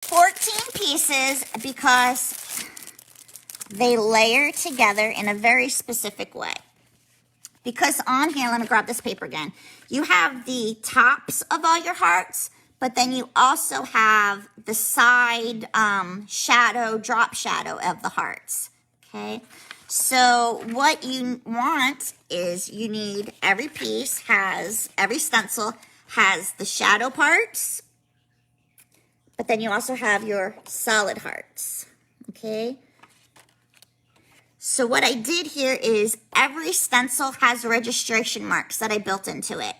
14 pieces because they layer together in a very specific way. Because on here, let me grab this paper again. You have the tops of all your hearts, but then you also have the side shadow, drop shadow of the hearts, okay? So what you want is you need every piece has, every stencil has the shadow parts, but then you also have your solid hearts, okay? So what I did here is every stencil has registration marks that I built into it,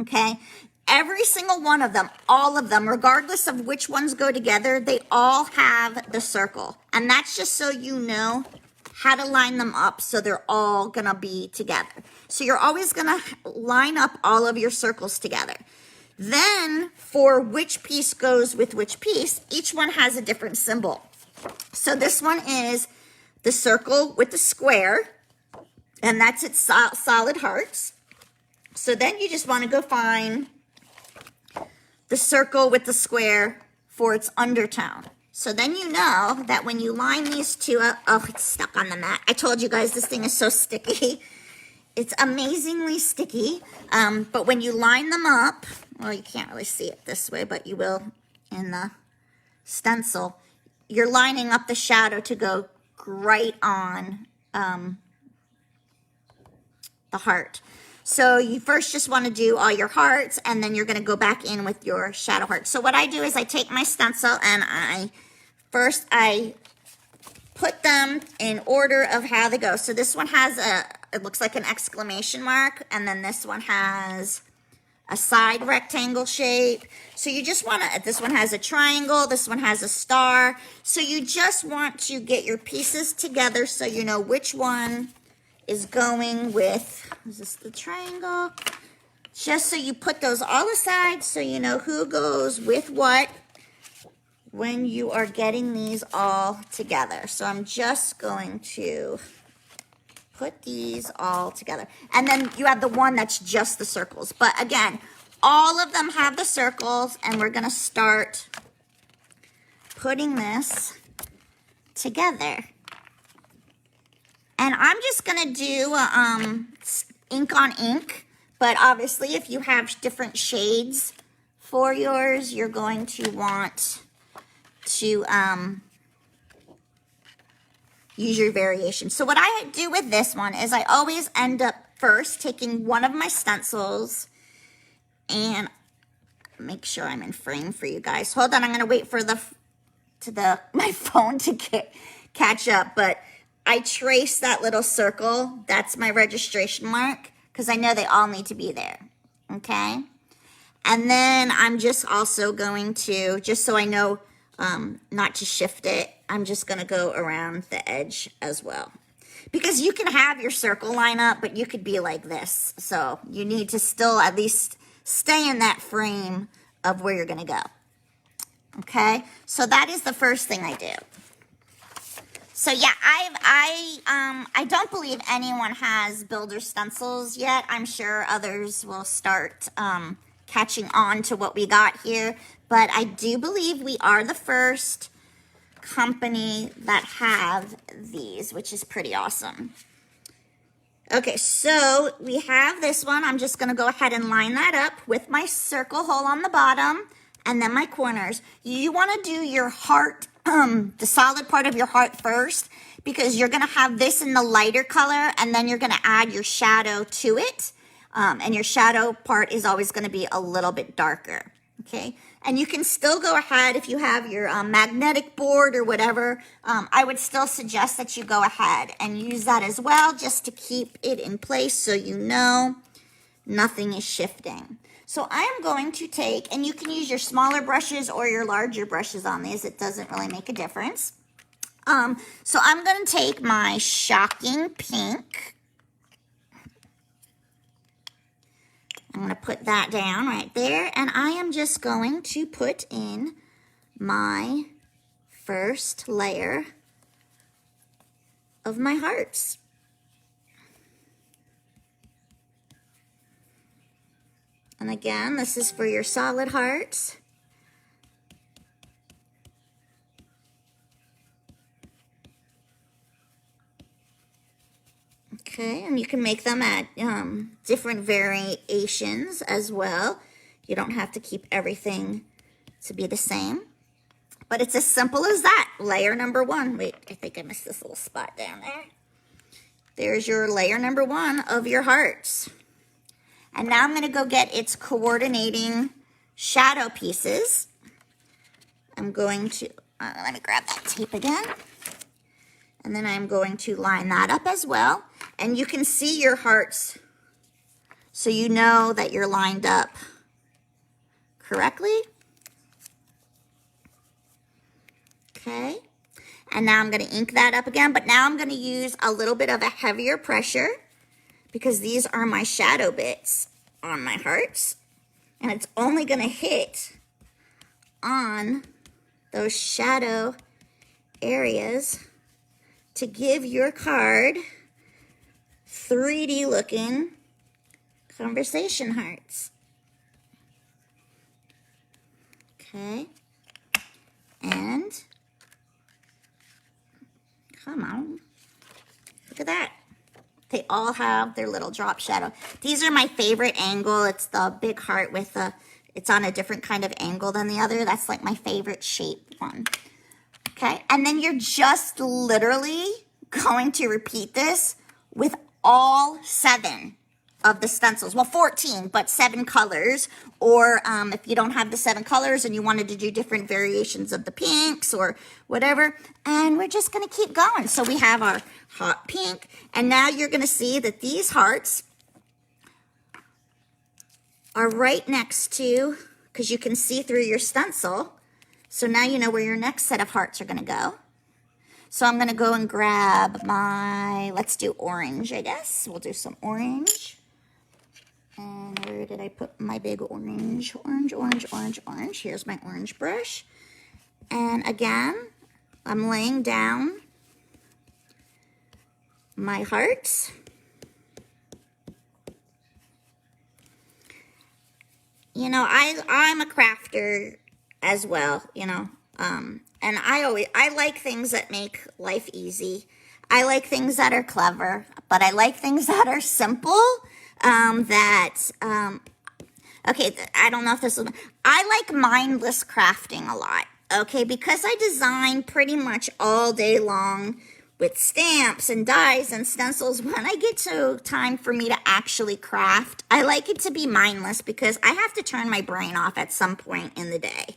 okay? Every single one of them, all of them, regardless of which ones go together, they all have the circle. And that's just so you know how to line them up so they're all gonna be together. So you're always gonna line up all of your circles together. Then for which piece goes with which piece, each one has a different symbol. So this one is the circle with the square, and that's its solid hearts. So then you just want to go find the circle with the square for its undertone. So then you know that when you line these two up, oh, it's stuck on the mat. I told you guys this thing is so sticky. It's amazingly sticky. But when you line them up, well, you can't really see it this way, but you will in the stencil. You're lining up the shadow to go right on the heart. So you first just want to do all your hearts, and then you're going to go back in with your shadow heart. So what I do is I take my stencil and I put them in order of how they go. So this one has it looks like an exclamation mark, and then this one has a side rectangle shape. So you just want to, this one has a triangle, this one has a star. So you just want to get your pieces together so you know which one is going with, is this the triangle? Just so you put those all aside so you know who goes with what when you are getting these all together. So I'm just going to put these all together. And then you have the one that's just the circles. But again, all of them have the circles, and we're gonna start putting this together. And I'm just gonna do ink on ink, but obviously if you have different shades for yours, you're going to want to use your variation. So what I do with this one is I always end up first taking one of my stencils, and make sure I'm in frame for you guys. Hold on, I'm gonna wait for my phone to catch up, but I trace that little circle. That's my registration mark because I know they all need to be there, okay? And then I'm just also going to, just so I know not to shift it, I'm just gonna go around the edge as well. Because you can have your circle line up, but you could be like this. So you need to still at least stay in that frame of where you're gonna go. Okay, so that is the first thing I do. So yeah, I don't believe anyone has builder stencils yet. I'm sure others will start catching on to what we got here. But I do believe we are the first company that have these, which is pretty awesome. Okay, so we have this one. I'm just going to go ahead and line that up with my circle hole on the bottom and then my corners. You want to do your heart, the solid part of your heart first, because you're going to have this in the lighter color, and then you're going to add your shadow to it. And your shadow part is always going to be a little bit darker, okay? And you can still go ahead if you have your magnetic board or whatever. I would still suggest that you go ahead and use that as well, just to keep it in place so you know nothing is shifting. So I am going to take, and you can use your smaller brushes or your larger brushes on these. It doesn't really make a difference. So I'm going to take my Shocking Pink. I'm going to put that down right there, and I am just going to put in my first layer of my hearts. And again, this is for your solid hearts. Okay, and you can make them at different variations as well. You don't have to keep everything to be the same. But it's as simple as that. Layer number one. Wait, I think I missed this little spot down there. There's your layer number one of your hearts. And now I'm going to go get its coordinating shadow pieces. I'm going to, let me grab that tape again. And then I'm going to line that up as well. And you can see your hearts so you know that you're lined up correctly. Okay. And now I'm going to ink that up again, but now I'm going to use a little bit of a heavier pressure because these are my shadow bits on my hearts. And it's only going to hit on those shadow areas to give your card 3D looking conversation hearts. Okay. And come on. Look at that. They all have their little drop shadow. These are my favorite angle. It's the big heart with the, it's on a different kind of angle than the other. That's like my favorite shape one. Okay, and then you're just literally going to repeat this with all 7 of the stencils. Well, 14, but 7 colors. Or if you don't have the 7 colors and you wanted to do different variations of the pinks or whatever. And we're just going to keep going. So we have our hot pink. And now you're going to see that these hearts are right next to, because you can see through your stencil. So now you know where your next set of hearts are going to go. So I'm going to go and grab my, let's do orange, I guess. We'll do some orange. And where did I put my big orange? Orange, orange, orange, orange. Here's my orange brush. And again, I'm laying down my hearts. You know, I'm a crafter as well, you know. And I like things that make life easy. I like things that are clever, but I like things that are simple. Okay, I don't know if this is, I like mindless crafting a lot, okay, because I design pretty much all day long with stamps and dies and stencils. When I get to time for me to actually craft, I like it to be mindless because I have to turn my brain off at some point in the day.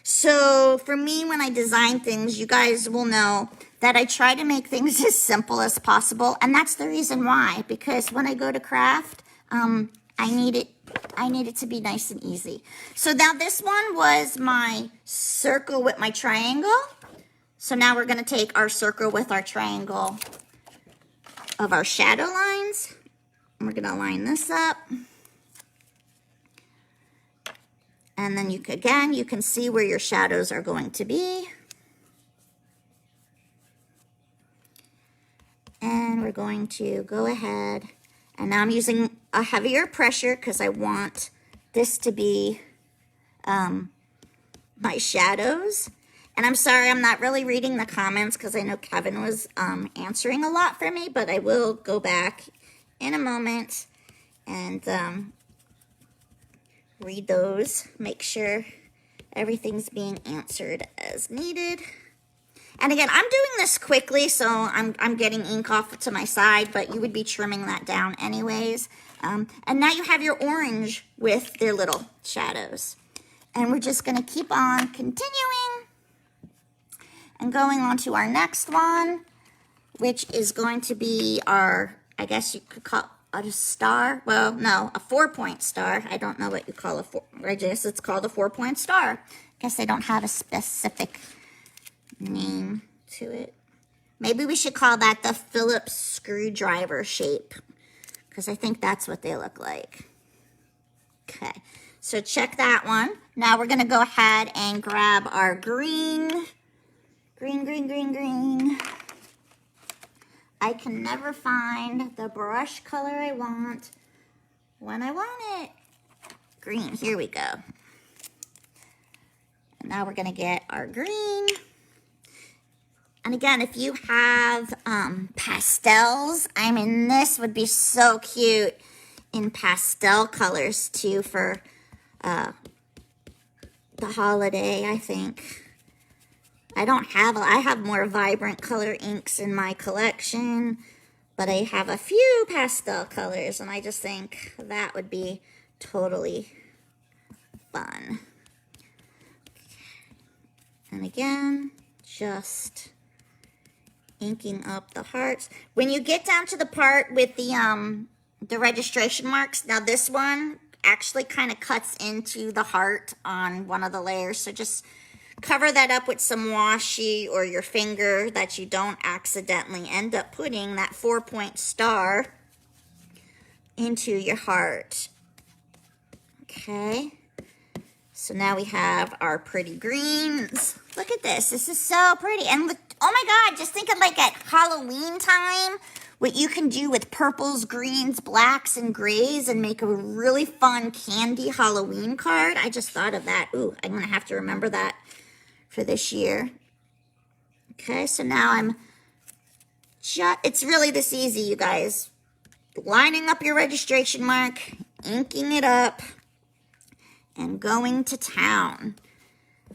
So for me, when I design things, you guys will know that I try to make things as simple as possible. And that's the reason why, because when I go to craft, I need it to be nice and easy. So now this one was my circle with my triangle. So now we're going to take our circle with our triangle of our shadow lines. And we're going to line this up. And then you can see where your shadows are going to be. And we're going to go ahead. And now I'm using a heavier pressure because I want this to be my shadows. And I'm sorry, I'm not really reading the comments because I know Kevin was answering a lot for me, but I will go back in a moment and read those, make sure everything's being answered as needed. And again, I'm doing this quickly, so I'm getting ink off to my side, but you would be trimming that down anyways. And now you have your orange with their little shadows. And we're just going to keep on continuing and going on to our next one, which is going to be our, I guess you could call a star. Well, no, a 4-point star. I don't know what you call a 4. I guess it's called a 4-point star. I guess I don't have a specific name to it. Maybe we should call that the Phillips screwdriver shape, because I think that's what they look like. Okay, so check that one. Now we're going to go ahead and grab our green. Green. I can never find the brush color I want when I want it. Green, here we go. And now we're going to get our green. And again, if you have pastels, I mean, this would be so cute in pastel colors too for the holiday, I think. I have more vibrant color inks in my collection, but I have a few pastel colors, and I just think that would be totally fun. And again, just inking up the hearts. When you get down to the part with the registration marks, now this one actually kind of cuts into the heart on one of the layers, so just cover that up with some washi or your finger that you don't accidentally end up putting that 4-point star into your heart. Okay, so now we have our pretty greens. Look at this. This is so pretty. And look, oh my God, just think of like at Halloween time, what you can do with purples, greens, blacks, and grays and make a really fun candy Halloween card. I just thought of that. Ooh, I'm going to have to remember that for this year. Okay, so now it's really this easy, you guys. Lining up your registration mark, inking it up, and going to town.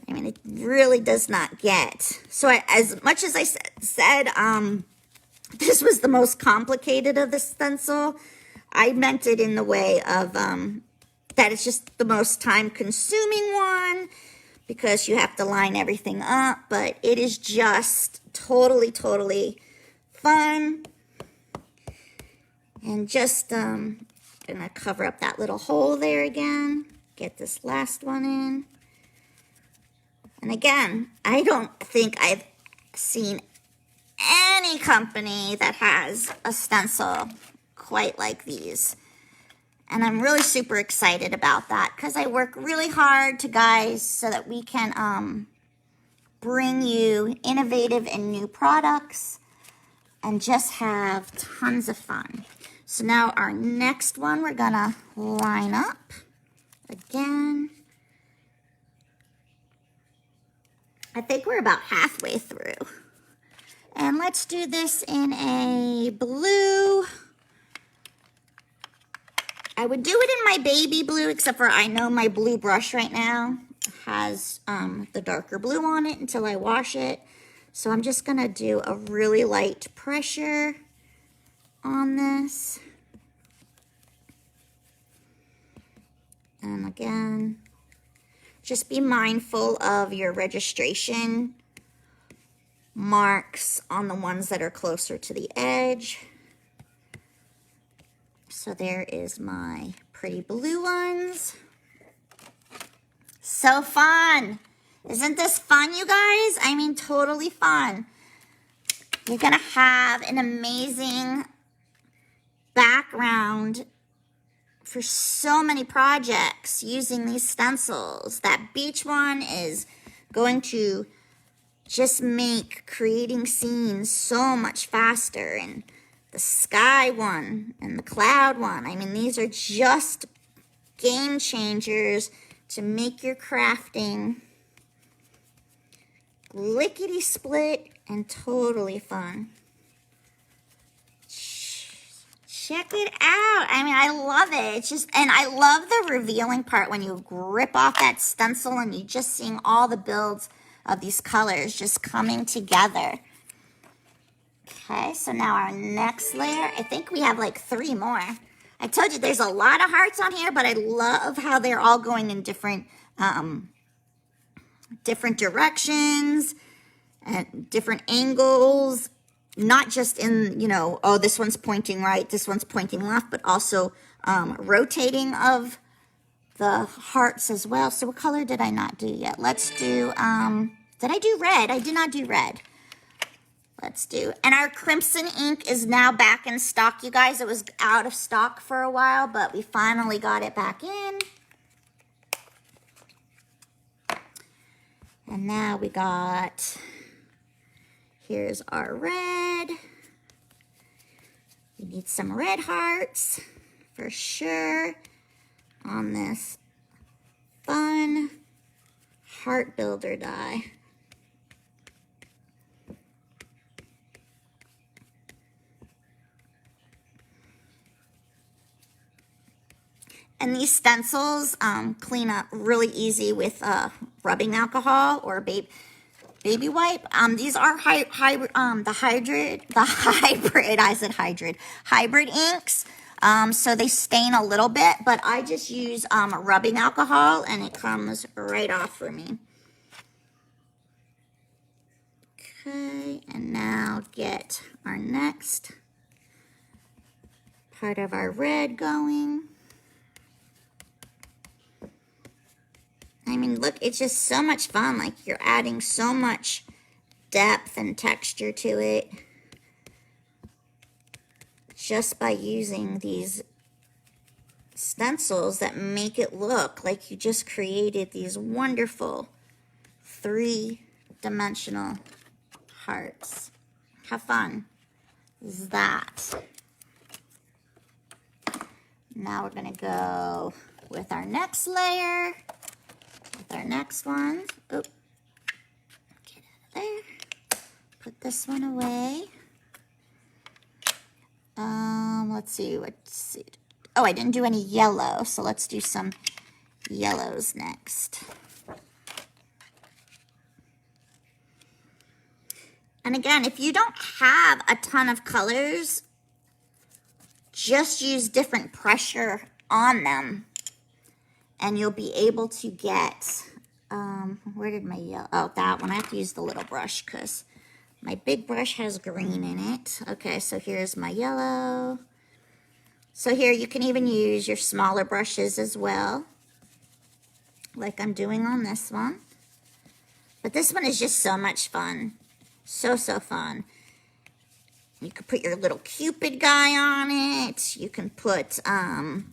I mean, it really does not get. So as much as I said, this was the most complicated of the stencil, I meant it in the way of that it's just the most time-consuming one, because you have to line everything up, but it is just totally, totally fun. And just, gonna cover up that little hole there again, get this last one in. And again, I don't think I've seen any company that has a stencil quite like these. And I'm really super excited about that because I work really hard to guys so that we can bring you innovative and new products and just have tons of fun. So now our next one, we're gonna line up again. I think we're about halfway through. And let's do this in a blue. I would do it in my baby blue, except for I know my blue brush right now has the darker blue on it until I wash it. So I'm just gonna do a really light pressure on this. And again, just be mindful of your registration marks on the ones that are closer to the edge. So there is my pretty blue ones. So fun. Isn't this fun, you guys? I mean, totally fun. You're gonna have an amazing background for so many projects using these stencils. That beach one is going to just make creating scenes so much faster, and the sky one and the cloud one. I mean, these are just game changers to make your crafting lickety split and totally fun. Check it out. I mean, I love it. It's just, and I love the revealing part when you rip off that stencil and you're just seeing all the builds of these colors just coming together. Okay, so now our next layer, I think we have like 3 more. I told you there's a lot of hearts on here, but I love how they're all going in different directions and different angles. Not just in, you know, oh, this one's pointing right, this one's pointing left, but also rotating of the hearts as well. So what color did I not do yet? Let's do, did I do red? I did not do red. Let's do, and our crimson ink is now back in stock, you guys. It was out of stock for a while, but we finally got it back in. And now we got, here's our red. We need some red hearts for sure on this fun heart builder die. And these stencils clean up really easy with rubbing alcohol or baby wipe. These are hybrid, hybrid inks. So they stain a little bit, but I just use rubbing alcohol and it comes right off for me. Okay, and now get our next part of our red going. I mean, look, it's just so much fun. Like, you're adding so much depth and texture to it just by using these stencils that make it look like you just created these wonderful three-dimensional hearts. How fun is that? Now we're going to go with our next layer. Our next one. Oh, get out of there. Put this one away. Let's see. Oh, I didn't do any yellow, so let's do some yellows next. And again, if you don't have a ton of colors, just use different pressure on them. And you'll be able to get, where did my yellow, oh, that one. I have to use the little brush because my big brush has green in it. Okay, so here's my yellow. So here you can even use your smaller brushes as well, like I'm doing on this one. But this one is just so much fun. So fun. You could put your little Cupid guy on it. You can put,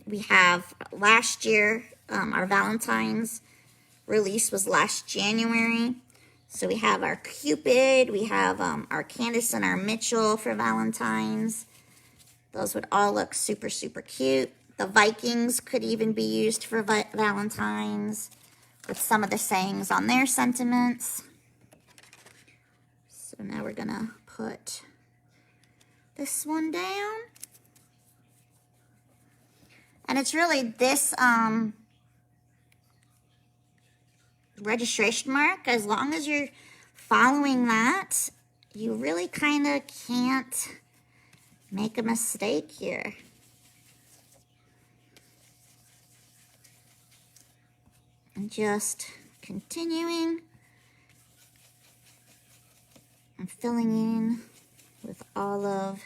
we have last year, our Valentine's release was last January. So we have our Cupid, we have our Candace and our Mitchell for Valentine's. Those would all look super cute. The Vikings could even be used for Valentine's with some of the sayings on their sentiments. So now we're gonna put this one down. And it's really this registration mark. As long as you're following that, you really kind of can't make a mistake here. And just continuing and filling in with all of,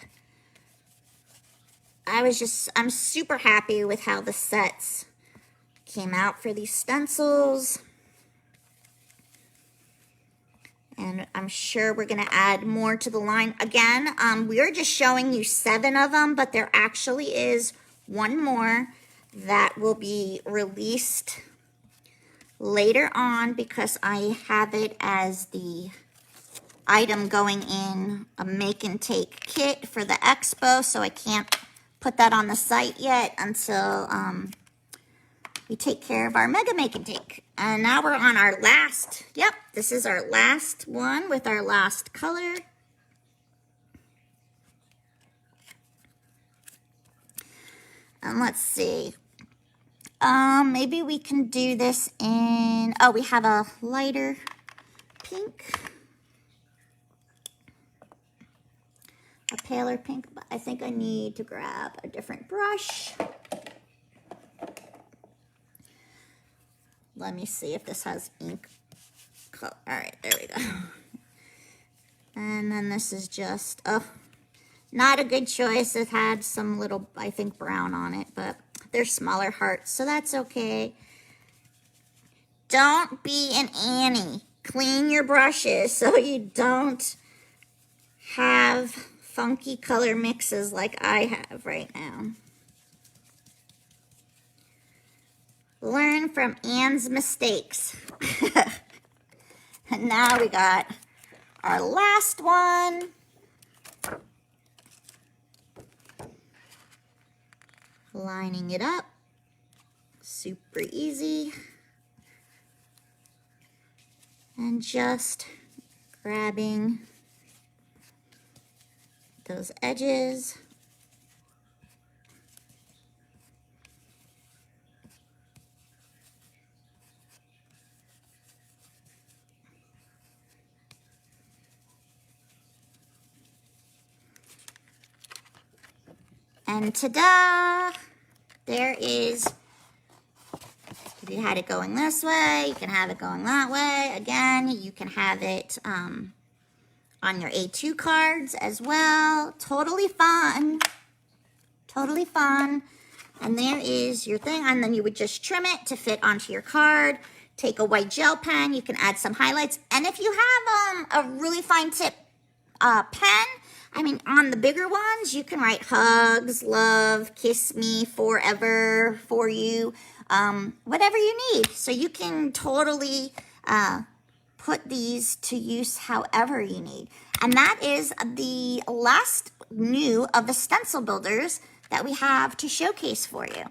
I'm super happy with how the sets came out for these stencils. And I'm sure we're going to add more to the line. Again, we're just showing you 7 of them, but there actually is one more that will be released later on because I have it as the item going in a make and take kit for the expo, so I can't put that on the site yet until we take care of our mega make and take. And now we're on our last, yep, this is our last one with our last color. And let's see, maybe we can do this in, oh, we have a lighter pink. A paler pink, but I think I need to grab a different brush. Let me see if this has ink color. All right, there we go. And then this is just, oh, not a good choice. It had some little, I think, brown on it, but they're smaller hearts, so that's okay. Don't be an Annie. Clean your brushes so you don't have funky color mixes like I have right now. Learn from Anne's mistakes. And now we got our last one. Lining it up. Super easy. And just grabbing those edges. And ta-da! There is, if you had it going this way, you can have it going that way. Again, you can have it on your A2 cards as well. Totally fun. Totally fun. And there is your thing. And then you would just trim it to fit onto your card. Take a white gel pen. You can add some highlights. And if you have a really fine tip pen, I mean, on the bigger ones, you can write hugs, love, kiss me, forever, for you, whatever you need. So you can totally put these to use however you need. And that is the last new of the stencil builders that we have to showcase for you.